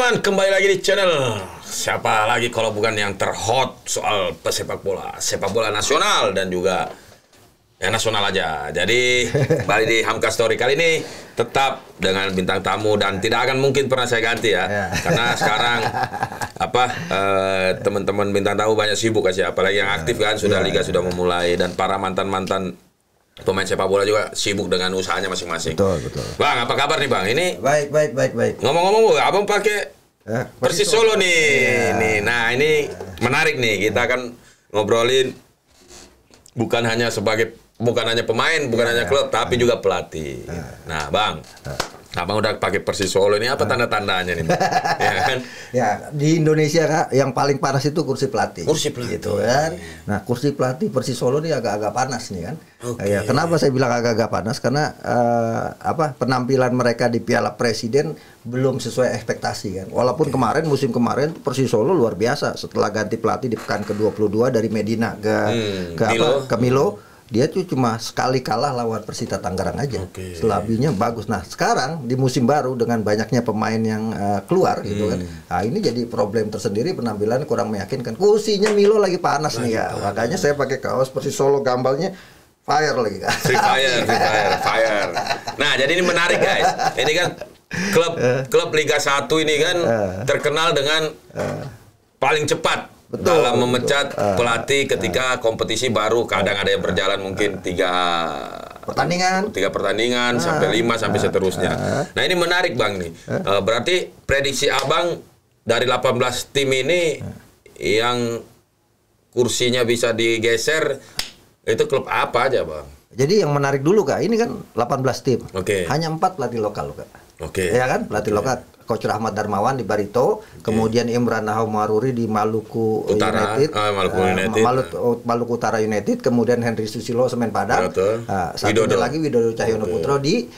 teman-teman, kembali lagi di channel siapa lagi kalau bukan yang terhot soal pesepak bola nasional dan juga yang nasional aja. Jadi kembali di Hamka Story kali ini tetap dengan bintang tamu dan tidak akan mungkin pernah saya ganti ya, karena sekarang teman-teman bintang tamu banyak sibuk aja, apalagi yang aktif kan sudah liga sudah memulai dan para mantan pemain sepak bola juga sibuk dengan usahanya masing-masing. Betul. Bang, apa kabar nih Bang? Ini baik. Ngomong-ngomong, abang pakai Persis Solo nih. Nah, ini menarik nih. Kita akan ngobrolin bukan hanya pemain, bukan hanya klub, tapi juga pelatih. Nah, Bang, abang udah pakai Persis Solo ini, apa tanda-tandanya nih? Ya kan? Ya, di Indonesia Kak, yang paling panas itu kursi pelatih. Kursi pelatih. Gitu kan. Nah, kursi pelatih Persis Solo ini agak-agak panas nih kan. Ya, kenapa saya bilang agak-agak panas? Karena penampilan mereka di Piala Presiden belum sesuai ekspektasi kan. Walaupun musim kemarin Persis Solo luar biasa setelah ganti pelatih di pekan ke-22 dari Medina ke Milo. Dia tuh cuma sekali kalah lawan Persita Tangerang aja. Selebihnya bagus. Nah, sekarang di musim baru dengan banyaknya pemain yang keluar gitu kan. Nah, ini jadi problem tersendiri, penampilan kurang meyakinkan. Kursinya Milo lagi panas nih ya. Makanya saya pakai kaos Persis Solo, gambarnya fire lagi kan. Free fire. Nah, jadi ini menarik guys. Ini kan klub Liga 1 ini kan terkenal dengan paling cepat dalam memecat pelatih ketika kompetisi baru. Kadang ada yang berjalan mungkin 3 pertandingan sampai 5 sampai seterusnya. Nah, ini menarik Bang nih. Berarti prediksi Abang dari 18 tim ini yang kursinya bisa digeser itu klub apa aja Bang? Jadi yang menarik dulu Kak, ini kan 18 tim. Hanya 4 pelatih lokal Kak. Ya kan, pelatih lokal. Coach Rahmat Darmawan di Barito, kemudian Imran Nahamaruri di Maluku United, Maluku Utara United, kemudian Henry Susilo Semen Padang, satu lagi Widodo Cahyono Putro di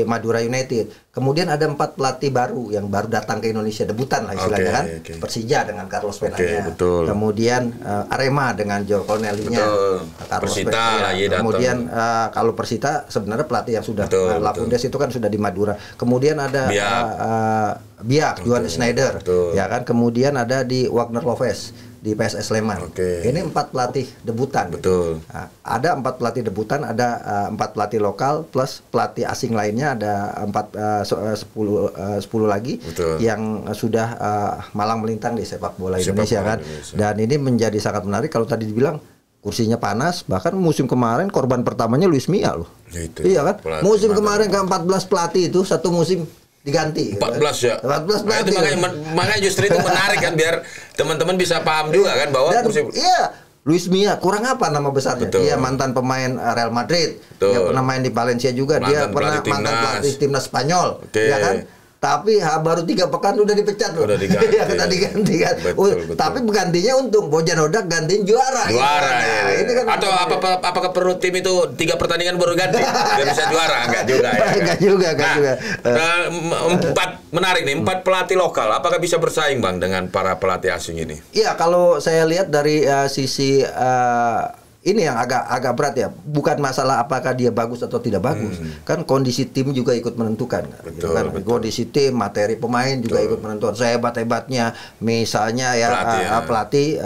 Madura United. Kemudian ada 4 pelatih baru yang baru datang ke Indonesia, debutan lah istilahnya kan. Persija dengan Carlos Penanya, kemudian Arema dengan Joko Cornelinya, Persita lagi datang. Kemudian kalau Persita sebenarnya pelatih yang sudah Lapundes itu kan sudah di Madura. Kemudian ada Biak Johan Schneider, ya kan. Kemudian ada di Wagner Loves di PSS Sleman. Ini 4 pelatih debutan. Nah, ada 4 pelatih debutan, ada 4 pelatih lokal plus pelatih asing lainnya, ada 10 lagi yang sudah malang melintang di sepak bola Indonesia kan. Dan ini menjadi sangat menarik. Kalau tadi dibilang kursinya panas, bahkan musim kemarin korban pertamanya Luis Mia loh. Iya kan? Musim kemarin ke 14 pelatih itu satu musim diganti. 14 ya. 14 nah, itu makanya justru itu menarik kan, biar teman-teman bisa paham juga kan bahwa Luis Mia kurang apa nama besarnya? Dia mantan pemain Real Madrid. Dia pernah main di Valencia juga. Dia pernah mantan pelatih timnas Spanyol. Ya kan? Tapi baru 3 pekan udah dipecat loh. Udah diganti. Diganti kan. Betul. Tapi penggantinya untung Bojan Hodak gantiin juara. Ya. Ini kan atau apakah perlu tim itu 3 pertandingan baru ganti biar bisa juara? Enggak juga ya. Enggak juga. 4 menarik nih, 4 pelatih lokal. Apakah bisa bersaing Bang dengan para pelatih asing ini? Iya, kalau saya lihat dari sisi ini yang agak berat ya, bukan masalah apakah dia bagus atau tidak bagus, kan kondisi tim juga ikut menentukan, kan? Kondisi tim, materi pemain juga ikut menentukan. Sehebat-hebatnya misalnya pelatih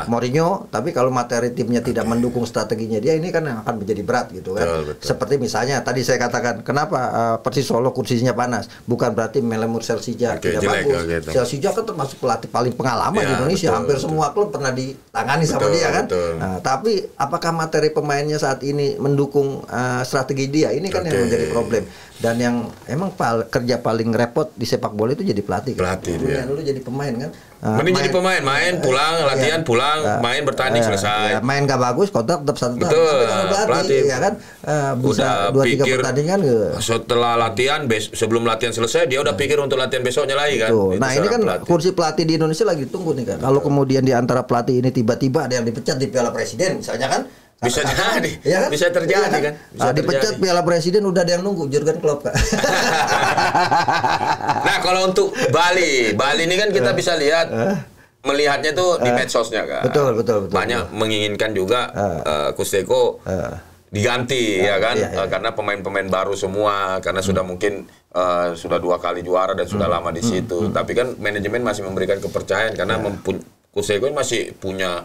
Mourinho, tapi kalau materi timnya tidak mendukung strateginya dia, ini kan akan menjadi berat gitu kan. Seperti misalnya tadi saya katakan, kenapa Persis Solo kursinya panas, bukan berarti Melemur Persija tidak bagus. Persija kan termasuk pelatih paling pengalaman di Indonesia, hampir semua klub pernah ditangani sama dia kan. Nah, tapi apakah materi pemainnya saat ini mendukung strategi dia? Ini kan yang menjadi problem. Dan yang emang kerja paling repot di sepak bola itu jadi pelatih. Dulu jadi pemain kan. Mending jadi pemain, main pulang, latihan pulang, main bertanding selesai. Main gak bagus, kontrak tetap 1 tahun. Pelatih ya kan. Bisa 2-3 pertandingan setelah latihan, sebelum latihan selesai dia udah pikir untuk latihan besoknya lagi kan. Nah, ini kan kursi pelatih di Indonesia lagi tunggu nih kan. Kalau kemudian di antara pelatih ini tiba-tiba ada yang dipecat di Piala Presiden misalnya kan. Bisa jadi, ya kan? Bisa terjadi kan? Bisa dipecat Piala Presiden udah ada yang nunggu, Jurgen Klopp Kak. Nah, kalau untuk Bali ini kan kita bisa lihat melihatnya tuh di medsosnya kan. Betul. Banyak menginginkan juga Kusteko diganti ya kan karena pemain-pemain baru semua karena sudah mungkin sudah 2 kali juara dan sudah lama di situ. Tapi kan manajemen masih memberikan kepercayaan karena Kuseko masih punya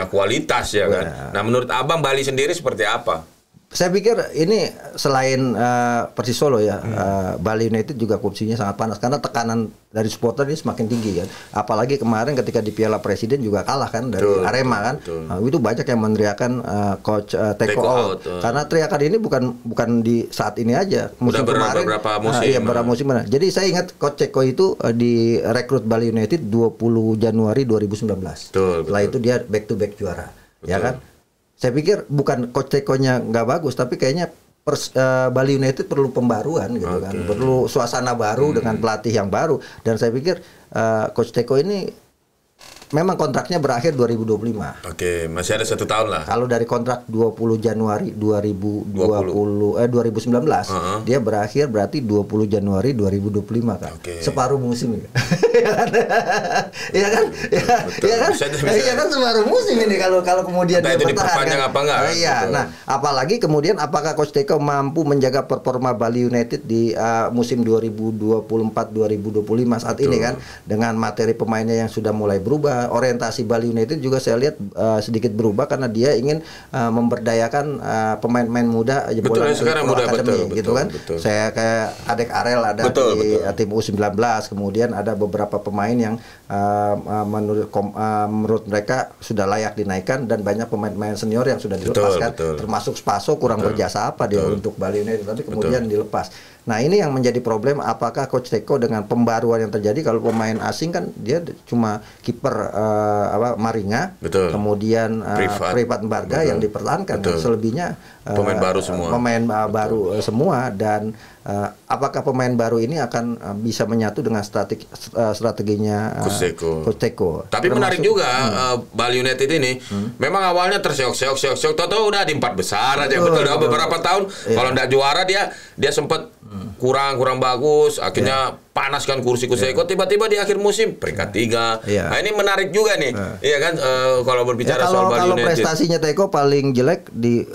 kualitas ya kan. Nah, menurut Abang Bali sendiri seperti apa? Saya pikir ini selain Persis Solo ya, Bali United juga kursinya sangat panas karena tekanan dari supporter ini semakin tinggi kan. Apalagi kemarin ketika di Piala Presiden juga kalah kan dari Arema kan. Itu banyak yang meneriakan coach Teko out. Karena teriakan ini bukan di saat ini aja. Musim kemarin beberapa musim. Jadi saya ingat coach Teko itu direkrut Bali United 20 Januari 2019. Setelah itu dia back to back juara. Ya kan? Saya pikir bukan coach Teko-nya nggak bagus, tapi kayaknya Bali United perlu pembaruan gitu kan, perlu suasana baru dengan pelatih yang baru. Dan saya pikir coach Teko ini memang kontraknya berakhir 2025. Masih ada 1 tahun lah. Kalau dari kontrak 20 Januari 2019, dia berakhir berarti 20 Januari 2025 kan. Separuh musim ya. Iya kan? Iya kan separuh musim ini kalau kemudian dia diperpanjang apa enggak? Iya. Nah, apalagi kemudian apakah Coach Teko mampu menjaga performa Bali United di musim 2024-2025 saat ini kan, dengan materi pemainnya yang sudah mulai berubah. Orientasi Bali United juga saya lihat sedikit berubah karena dia ingin memberdayakan pemain-pemain muda bola akademi gitu kan. Saya kayak Adek Arel ada di tim U19, kemudian ada beberapa pemain yang menurut mereka sudah layak dinaikkan dan banyak pemain-pemain senior yang sudah dilepaskan, termasuk Spaso kurang berjasa apa dia untuk Bali United tapi kemudian dilepas. Nah, ini yang menjadi problem, apakah Coach Teko dengan pembaruan yang terjadi, kalau pemain asing kan dia cuma kiper Maringa, kemudian Privat Mbarga yang dipertahankan, selebihnya pemain baru semua. Semua dan apakah pemain baru ini akan bisa menyatu dengan strateginya Coach Teko. Tapi menarik juga Bali United ini memang awalnya terseok-seok tahu udah di 4 besar aja udah beberapa tahun kalau nggak juara dia sempat kurang bagus, akhirnya panas kan kursi Kuseko, tiba-tiba di akhir musim peringkat 3. Nah, ini menarik juga nih. Iya kan kalau berbicara soal Bali United. Kalau prestasinya Teko paling jelek di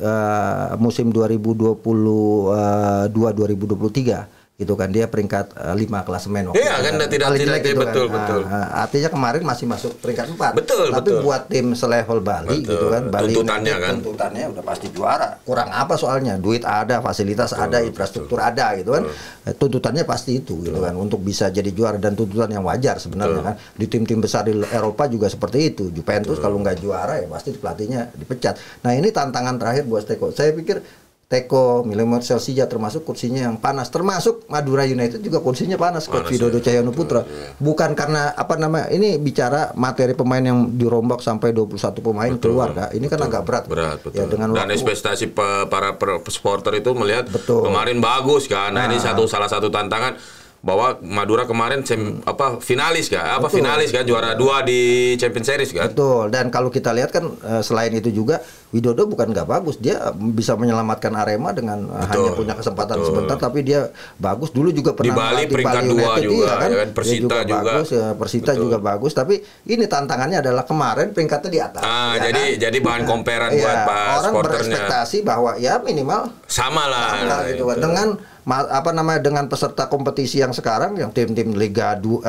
musim 2022-2023 gitu kan, dia peringkat 5 klasemen. Iya kan tidak gitu betul. Artinya kemarin masih masuk peringkat 4. Tapi buat tim selevel Bali gitu kan, Bali tuntutannya udah pasti juara. Kurang apa soalnya? Duit ada, fasilitas ada, infrastruktur ada gitu kan. Tuntutannya pasti itu gitu kan untuk bisa jadi juara, dan tuntutan yang wajar sebenarnya kan. Di tim-tim besar di Eropa juga seperti itu. Juventus kalau nggak juara ya pasti pelatihnya dipecat. Nah, ini tantangan terakhir buat Teko. Saya pikir Teko, Milan Chelsea termasuk kursinya yang panas, termasuk Madura United juga kursinya panas. Coach Widodo Cahyono Putra. Bukan karena ini bicara materi pemain yang dirombak sampai 21 pemain keluar kan. Ini kan agak berat. Ya, dengan dan ekspektasi para supporter itu melihat kemarin bagus kan. Nah, ini salah satu tantangan bahwa Madura kemarin finalis kan juara 2 di Champions Series kan. Betul. Dan kalau kita lihat kan selain itu juga Widodo bukan nggak bagus, dia bisa menyelamatkan Arema dengan hanya punya kesempatan sebentar, tapi dia bagus. Dulu juga pernah di Bali peringkat 2 juga kan. Persita juga bagus, Persita juga bagus, tapi ini tantangannya adalah kemarin peringkatnya di atas. Jadi bahan comparean buat orang berekspektasi bahwa ya minimal sama lah gitu kan. Dengan peserta kompetisi yang sekarang, yang tim-tim Liga 2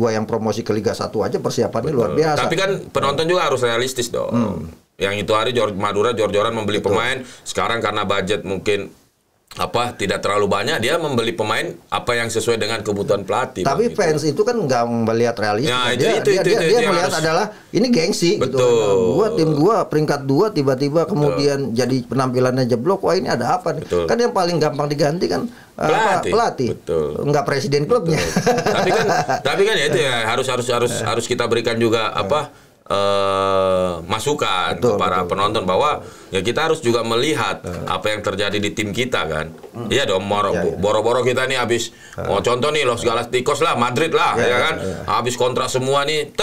yang promosi ke Liga 1 aja persiapannya luar biasa. Tapi kan penonton juga harus realistis dong. Yang itu hari Madura jor-joran membeli pemain, sekarang karena budget mungkin tidak terlalu banyak, dia membeli pemain apa yang sesuai dengan kebutuhan pelatih. Tapi fans itu kan nggak melihat realistis. Nah, dia melihat adalah ini gengsi gitu. Tim gua peringkat 2 tiba-tiba kemudian jadi penampilannya jeblok. Wah, ini ada apa nih? Kan yang paling gampang diganti kan pelatih. Nggak presiden klubnya. Tapi kan ya itu ya harus kita berikan juga masukan ke para penonton bahwa ya kita harus juga melihat apa yang terjadi di tim kita kan. Iya dong, boro-boro kita nih habis contoh nih Los Galacticos lah, Madrid lah ya kan. Habis kontrak semua nih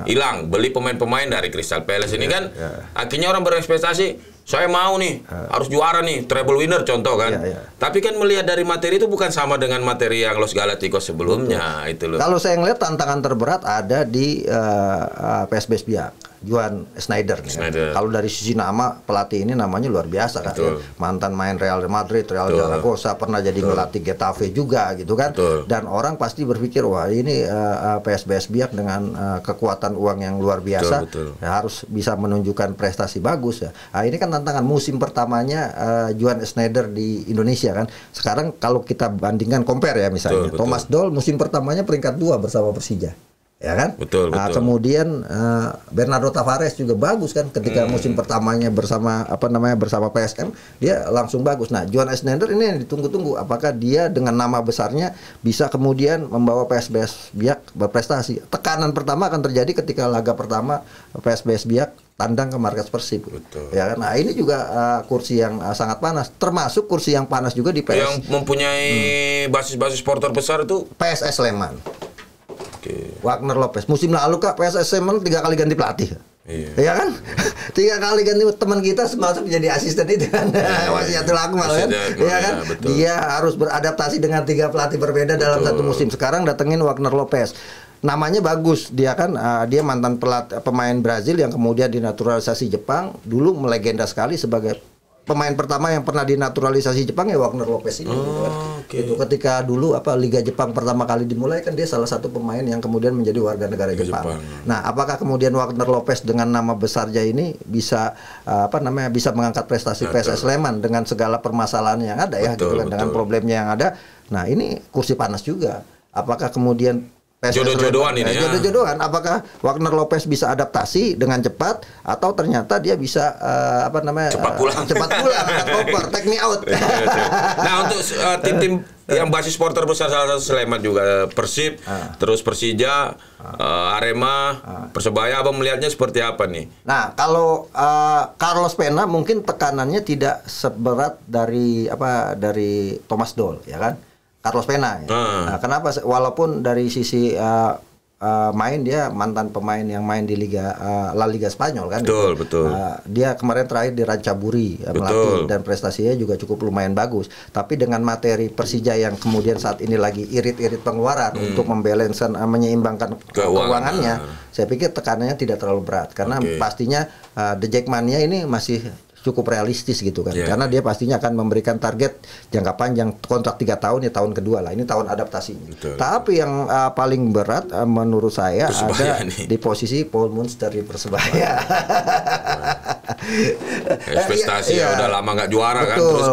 hilang, beli pemain-pemain dari Crystal Palace ini kan. Akhirnya orang berekspektasi saya mau nih harus juara nih, treble winner contoh kan. Tapi kan melihat dari materi itu bukan sama dengan materi yang Los Galacticos sebelumnya. Itu loh. Kalau saya ngelihat tantangan terberat ada di PSBS Biak. Juan Schneider. Kalau dari sisi nama, pelatih ini namanya luar biasa kan. Ya. Mantan main Real Madrid, Real Zaragoza, pernah jadi ngelatih Getafe juga gitu kan. Dan orang pasti berpikir wah ini PSBS Biak dengan kekuatan uang yang luar biasa ya, harus bisa menunjukkan prestasi bagus ya. Nah, ini kan tantangan musim pertamanya Juan Schneider di Indonesia kan. Sekarang kalau kita bandingkan compare ya misalnya Thomas Doll musim pertamanya peringkat 2 bersama Persija. Ya kan? Kemudian Bernardo Tavares juga bagus kan ketika musim pertamanya bersama bersama PSM dia langsung bagus. Nah, Juan Schneider ini yang ditunggu-tunggu apakah dia dengan nama besarnya bisa kemudian membawa PSBS Biak berprestasi. Tekanan pertama akan terjadi ketika laga pertama PSBS Biak tandang ke markas Persib. Ya kan? Nah, ini juga kursi yang sangat panas. Termasuk kursi yang panas juga di PS. Yang mempunyai basis-basis supporter besar itu PSS Sleman. Wagner Lopez musim lalu Kak PSS Sleman 3 kali ganti pelatih. Iya kan? 3 kali ganti teman kita masuk menjadi asisten itu kan. Wasiatul Akmal kan. Iya kan? Dia harus beradaptasi dengan 3 pelatih berbeda dalam satu musim. Sekarang datengin Wagner Lopez. Namanya bagus, dia kan dia mantan pemain Brazil yang kemudian dinaturalisasi Jepang, dulu melegenda sekali sebagai pemain pertama yang pernah dinaturalisasi Jepang ya Wagner Lopez ini gitu kan. Itu ketika dulu Liga Jepang pertama kali dimulai kan dia salah satu pemain yang kemudian menjadi warga negara Jepang. Nah, apakah kemudian Wagner Lopez dengan nama besarnya ini bisa bisa mengangkat prestasi PSS Sleman dengan segala permasalahan yang ada ya gitu kan, dengan problemnya yang ada. Nah, ini kursi panas juga. Apakah kemudian jodoh-jodohan ini ya. Jodoh-jodohan. Apakah Wagner Lopez bisa adaptasi dengan cepat atau ternyata dia bisa cepat pulang take me out. Nah, untuk tim-tim yang basis supporter besar salah satu Sleman juga Persib, terus Persija, Arema, Persebaya, Abang melihatnya seperti apa nih? Nah, kalau Carlos Pena mungkin tekanannya tidak seberat dari Thomas Doll ya kan? Carlos Pena ya. Nah, kenapa? Walaupun dari sisi main dia mantan pemain yang main di La Liga Spanyol kan. Betul. Dia kemarin terakhir di Ratchaburi melatih dan prestasinya juga cukup lumayan bagus. Tapi dengan materi Persija yang kemudian saat ini lagi irit-irit pengeluaran untuk membalancekan menyeimbangkan keuangannya, saya pikir tekanannya tidak terlalu berat karena pastinya The Jackmania ini masih cukup realistis gitu kan, karena dia pastinya akan memberikan target jangka panjang kontrak 3 tahun ya, tahun kedua lah ini tahun adaptasinya. Tapi yang paling berat menurut saya Persebaya ada nih. Di posisi Paul Munster di Persebaya. Prestasi udah lama nggak juara kan, terus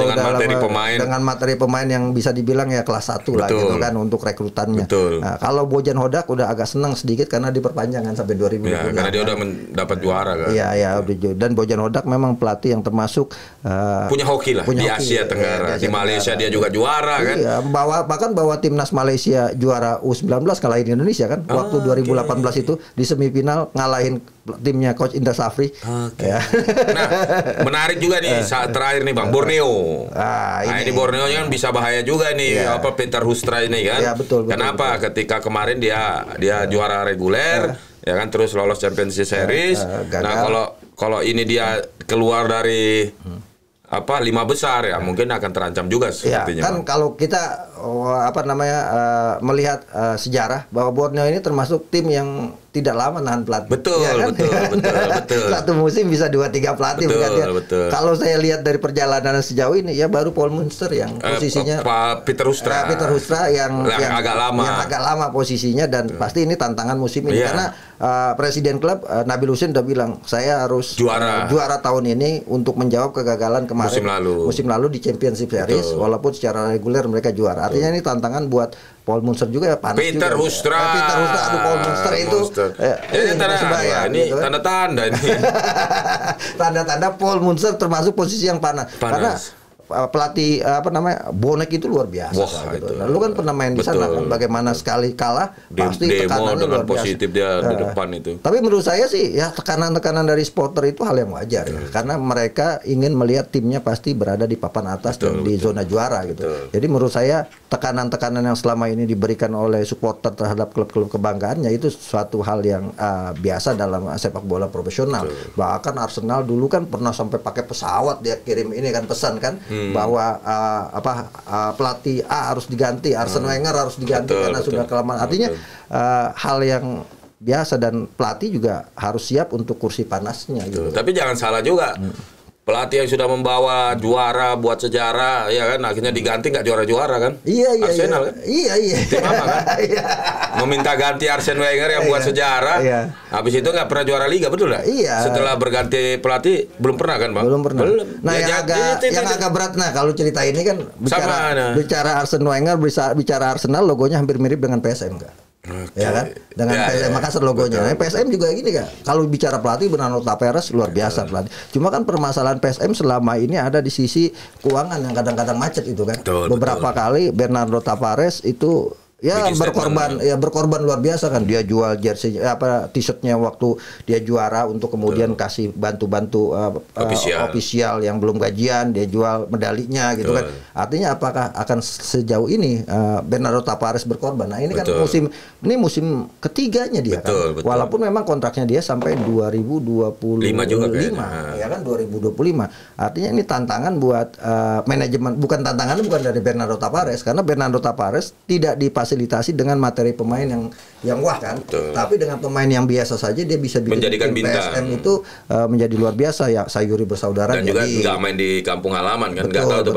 dengan materi pemain yang bisa dibilang ya kelas 1 lah gitu kan untuk rekrutannya. Nah, kalau Bojan Hodak udah agak senang sedikit karena diperpanjangan sampai 2026. Karena dia udah mendapat juara kan. Iya, dan Bojan Hodak memang pelatih yang termasuk punya hoki lah di Asia Tenggara. Di Malaysia dia juga juara kan. Iya, bahkan bawa timnas Malaysia juara U19 kalahin Indonesia kan. Waktu 2018 itu di semifinal ngalahin timnya Coach Indra Safri. Ya. Nah, menarik juga nih saat terakhir nih Bang, Borneo. Ini Borneo kan bisa bahaya juga nih Peter Hoekstra ini kan. Betul. Kenapa? Ketika kemarin dia juara reguler ya kan, terus lolos Champions Series. Nah, kalau ini dia keluar dari 5 besar ya mungkin akan terancam juga sepertinya. Kan kalau kita melihat sejarah bahwa Borneo ini termasuk tim yang tidak lama nahan pelatih. Betul. Satu musim bisa 2-3 pelatih. Betul. Kalau saya lihat dari perjalanan sejauh ini ya baru Paul Munster yang posisinya Peter Hoekstra yang agak lama posisinya dan pasti ini tantangan musim ini karena presiden klub Nabil Husain udah bilang saya harus juara tahun ini untuk menjawab kegagalan kemarin musim lalu di Championship Series walaupun secara reguler mereka juara. Artinya ini tantangan buat Paul Munster juga ya panas Peter juga. Hoekstra. Paul Munster itu tanda-tanda ini. Tanda-tanda Paul Munster termasuk posisi yang panas. Karena pelatih Bonek itu luar biasa. Gitu. Lalu kan pernah main di sana kan, bagaimana sekali kalah pasti tekanannya luar biasa. Positif dia di depan itu. Tapi menurut saya sih ya tekanan-tekanan dari supporter itu hal yang wajar ya, karena mereka ingin melihat timnya pasti berada di papan atas dan di zona juara gitu. Jadi menurut saya tekanan-tekanan yang selama ini diberikan oleh supporter terhadap klub-klub kebanggaannya itu suatu hal yang biasa dalam sepak bola profesional. Bahkan Arsenal dulu kan pernah sampai pakai pesawat dia kirim ini kan pesan kan bahwa pelatih A harus diganti, Arsene Wenger harus diganti karena sudah kelamaan. Artinya hal yang biasa, dan pelatih juga harus siap untuk kursi panasnya gitu. Tapi jangan salah juga. Pelatih yang sudah membawa juara buat sejarah, ya kan, akhirnya diganti nggak juara-juara kan? Iya, Arsenal kan? Iya. Tim apa kan? Iya. Meminta ganti Arsene Wenger yang buat sejarah. Iya. Habis itu nggak pernah juara liga, betul nggak? Iya. Setelah berganti pelatih belum pernah kan, Bang? Belum pernah. Nah, Ya, yang agak berat, nah kalau cerita ini kan bicara Arsene Wenger, bicara Arsenal, logonya hampir mirip dengan PSM kan? Ya kan, dengan PSM Makassar logonya. Nah, PSM juga gini kan. Kalau bicara pelatih, Bernardo Tavares luar biasa pelatih. Cuma kan permasalahan PSM selama ini ada di sisi keuangan yang kadang-kadang macet itu kan. Beberapa kali Bernardo Tavares itu ya berkorban luar biasa kan. Dia jual jersey t-shirtnya waktu dia juara untuk kemudian kasih bantu-bantu official yang belum gajian, dia jual medalinya gitu kan. Artinya apakah akan sejauh ini Bernardo Tavares berkorban? Nah, ini kan musim ketiganya dia kan. Walaupun memang kontraknya dia sampai 2025 juga ya kan, 2025. Artinya ini tantangan buat manajemen, bukan dari Bernardo Tavares, karena Bernardo Tavares tidak difasilitasi dengan materi pemain yang wah kan. Tapi dengan pemain yang biasa saja dia bisa bikin menjadikan bintang. PSM itu menjadi luar biasa ya. Sayuri bersaudara dan juga nggak main di kampung halaman kan, nggak tahu tuh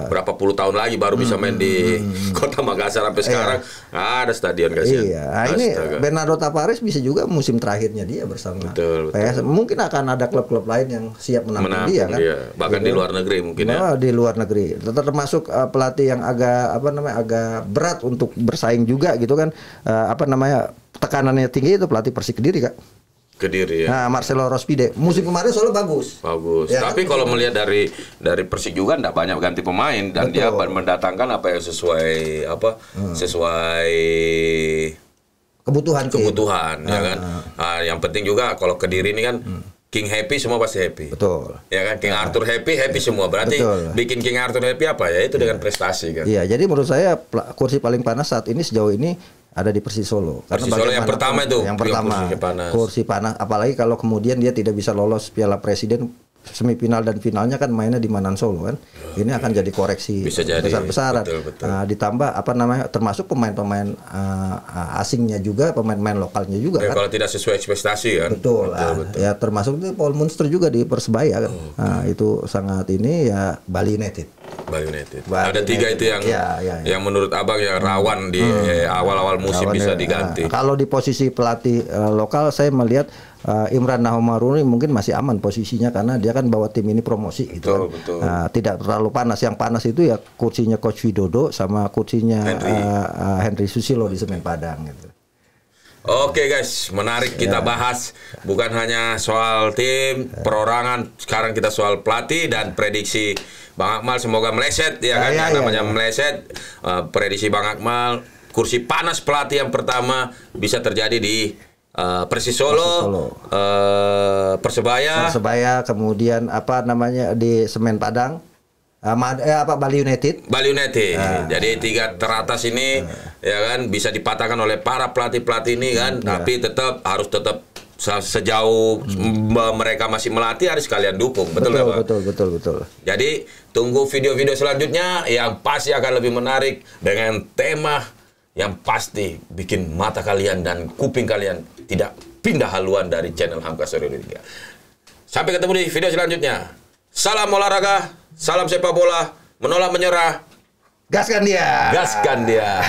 berapa puluh tahun lagi baru bisa main di kota Makassar. Sampai sekarang ada stadion kasihan. Iya. Nah, ini Bernardo Tavares bisa juga musim terakhirnya dia bersama PSM. Mungkin akan ada klub-klub lain yang siap menampung dia kan. Bahkan di luar negeri mungkin ya. Di luar negeri. Termasuk pelatih yang agak berat untuk bersaing juga gitu kan. Tekanannya tinggi itu pelatih Persik Kediri Kak. Kediri ya. Nah, Marcelo Rospide musim kemarin soalnya bagus. Ya, tapi kalau melihat dari Persik juga enggak banyak ganti pemain dan dia mendatangkan apa yang sesuai sesuai kebutuhan ya kan. Yang penting juga kalau Kediri ini kan King happy, semua pasti happy. Betul. Ya kan, King Arthur happy semua. Berarti bikin King Arthur happy apa ya? Itu dengan prestasi kan. Iya, jadi menurut saya kursi paling panas saat ini sejauh ini ada di Persis Solo. Persis Solo yang pertama itu. Yang pertama. Kursi panas. Apalagi kalau kemudian dia tidak bisa lolos Piala Presiden semifinal dan finalnya kan mainnya di Manan Solo kan. Ini akan jadi koreksi besar-besaran. Nah, ditambah termasuk pemain-pemain asingnya juga, pemain-pemain lokalnya juga kan. Kalau tidak sesuai ekspektasi kan. Betul. Ya termasuk itu Paul Munster juga di Persebaya kan. Nah, itu sangat ini ya Bali United. Ada 3 itu yang menurut Abang yang rawan di awal-awal musim bisa diganti. Kalau di posisi pelatih lokal saya melihat Imran Nahomaruni mungkin masih aman posisinya karena dia kan bawa tim ini promosi gitu kan. Tidak terlalu panas. Yang panas itu ya kursinya Coach Widodo sama kursinya Henry Susilo di Semen Padang gitu. Oke guys, menarik kita bahas bukan hanya soal tim, perorangan, sekarang kita soal pelatih dan prediksi Bang Akmal semoga meleset ya kan, namanya meleset. Prediksi Bang Akmal kursi panas pelatih yang pertama bisa terjadi di Persis Solo. Persebaya, kemudian di Semen Padang, Bali United. Jadi 3 teratas ini ya kan bisa dipatahkan oleh para pelatih ini kan, tapi harus tetap sejauh mereka masih melatih harus kalian dukung, betul. Jadi tunggu video-video selanjutnya yang pasti akan lebih menarik dengan tema yang pasti bikin mata kalian dan kuping kalian tidak pindah haluan dari channel Hamka Sore Liga. Sampai ketemu di video selanjutnya. Salam olahraga, salam sepak bola, menolak menyerah. Gaskan dia.